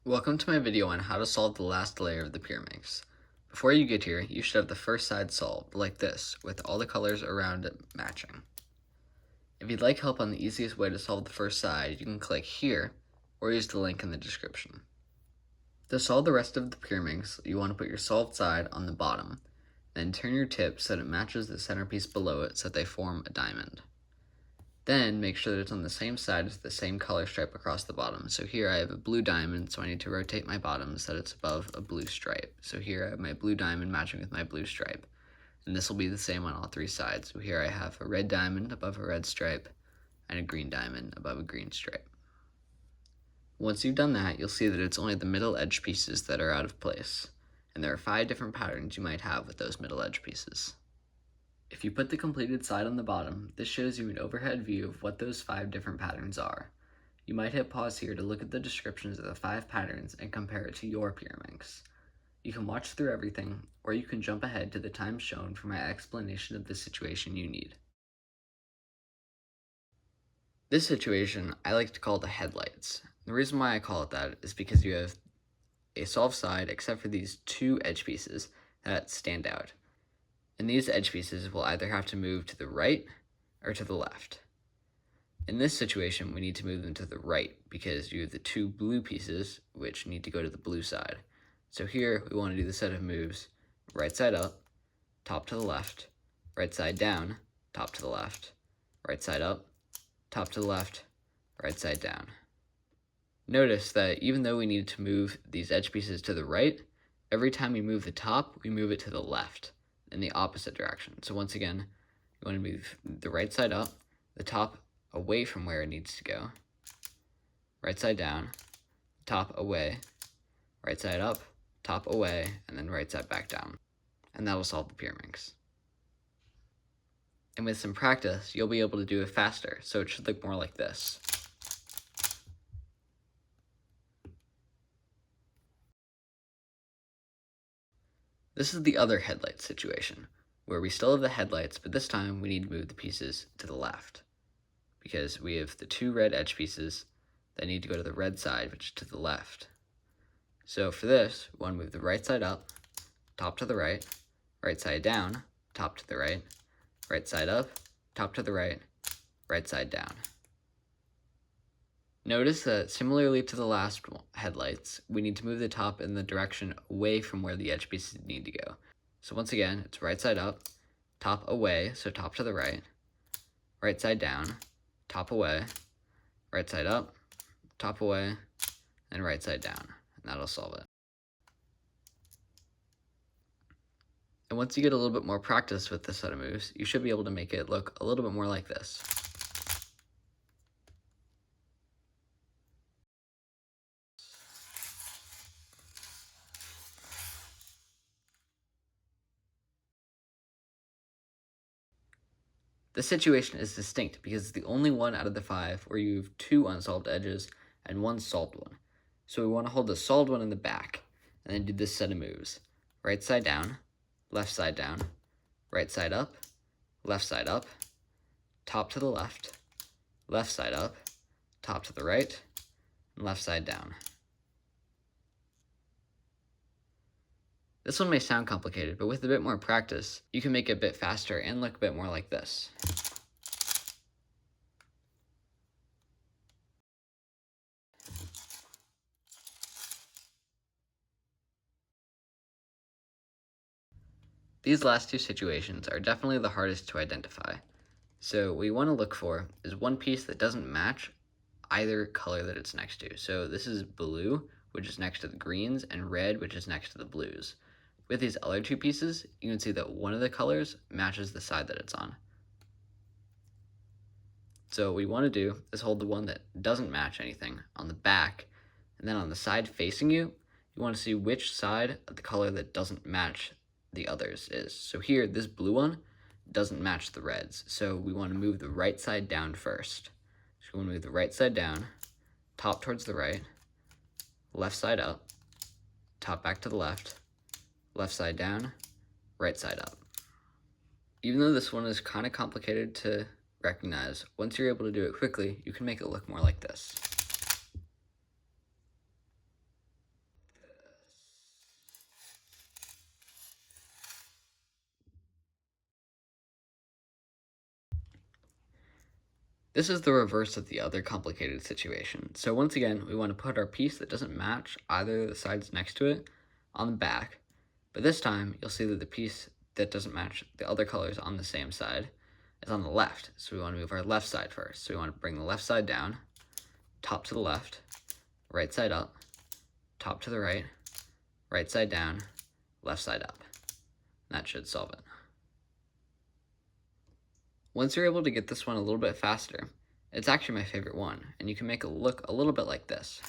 Welcome to my video on how to solve the last layer of the Pyraminx. Before you get here, you should have the first side solved, like this, with all the colors around it matching. If you'd like help on the easiest way to solve the first side, you can click here, or use the link in the description. To solve the rest of the Pyraminx, you want to put your solved side on the bottom, then turn your tip so that it matches the centerpiece below it so that they form a diamond. Then make sure that it's on the same side as the same color stripe across the bottom. So here I have a blue diamond, so I need to rotate my bottom so that it's above a blue stripe. So here I have my blue diamond matching with my blue stripe. And this will be the same on all three sides. So here I have a red diamond above a red stripe and a green diamond above a green stripe. Once you've done that, you'll see that it's only the middle edge pieces that are out of place. And there are 5 different patterns you might have with those middle edge pieces. If you put the completed side on the bottom, this shows you an overhead view of what those 5 different patterns are. You might hit pause here to look at the descriptions of the 5 patterns and compare it to your Pyraminx. You can watch through everything, or you can jump ahead to the time shown for my explanation of the situation you need. This situation I like to call the headlights. The reason why I call it that is because you have a solved side except for these 2 edge pieces that stand out. And these edge pieces will either have to move to the right or to the left. In this situation, we need to move them to the right because you have the 2 blue pieces which need to go to the blue side. So here we want to do the set of moves right side up, top to the left, right side down, top to the left, right side up, top to the left, right side down. Notice that even though we need to move these edge pieces to the right, every time we move the top, we move it to the left in the opposite direction. So once again, you want to move the right side up, the top away from where it needs to go, right side down, top away, right side up, top away, and then right side back down. And that'll solve the Pyraminx. And with some practice, you'll be able to do it faster, so it should look more like this. This is the other headlight situation, where we still have the headlights, but this time we need to move the pieces to the left, because we have the 2 red edge pieces that need to go to the red side, which is to the left. So for this, we want to move the right side up, top to the right side down, top to the right side up, top to the right side down. Notice that similarly to the last headlights, we need to move the top in the direction away from where the edge pieces need to go. So once again, it's right side up, top away, so top to the right side down, top away, right side up, top away, and right side down. And that'll solve it. And once you get a little bit more practice with this set of moves, you should be able to make it look a little bit more like this. This situation is distinct because it's the only one out of the 5 where you have 2 unsolved edges and 1 solved one. So we want to hold the solved one in the back and then do this set of moves. Right side down, left side down, right side up, top to the left side up, top to the right, and left side down. This one may sound complicated, but with a bit more practice, you can make it a bit faster and look a bit more like this. These last 2 situations are definitely the hardest to identify. So what we want to look for is one piece that doesn't match either color that it's next to. So this is blue, which is next to the greens, and red, which is next to the blues. With these other 2 pieces, you can see that one of the colors matches the side that it's on. So what we want to do is hold the one that doesn't match anything on the back, and then on the side facing you, you want to see which side of the color that doesn't match the others is. So here, this blue one doesn't match the reds, so we want to move the right side down first. So we want to move the right side down, top towards the right, left side up, top back to the left side down, right side up. Even though this one is kind of complicated to recognize, once you're able to do it quickly, you can make it look more like this. This is the reverse of the other complicated situation. So once again, we want to put our piece that doesn't match either of the sides next to it on the back. But this time, you'll see that the piece that doesn't match the other colors on the same side is on the left. So we want to move our left side first. So we want to bring the left side down, top to the left, right side up, top to the right side down, left side up. That should solve it. Once you're able to get this one a little bit faster, it's actually my favorite one, and you can make it look a little bit like this.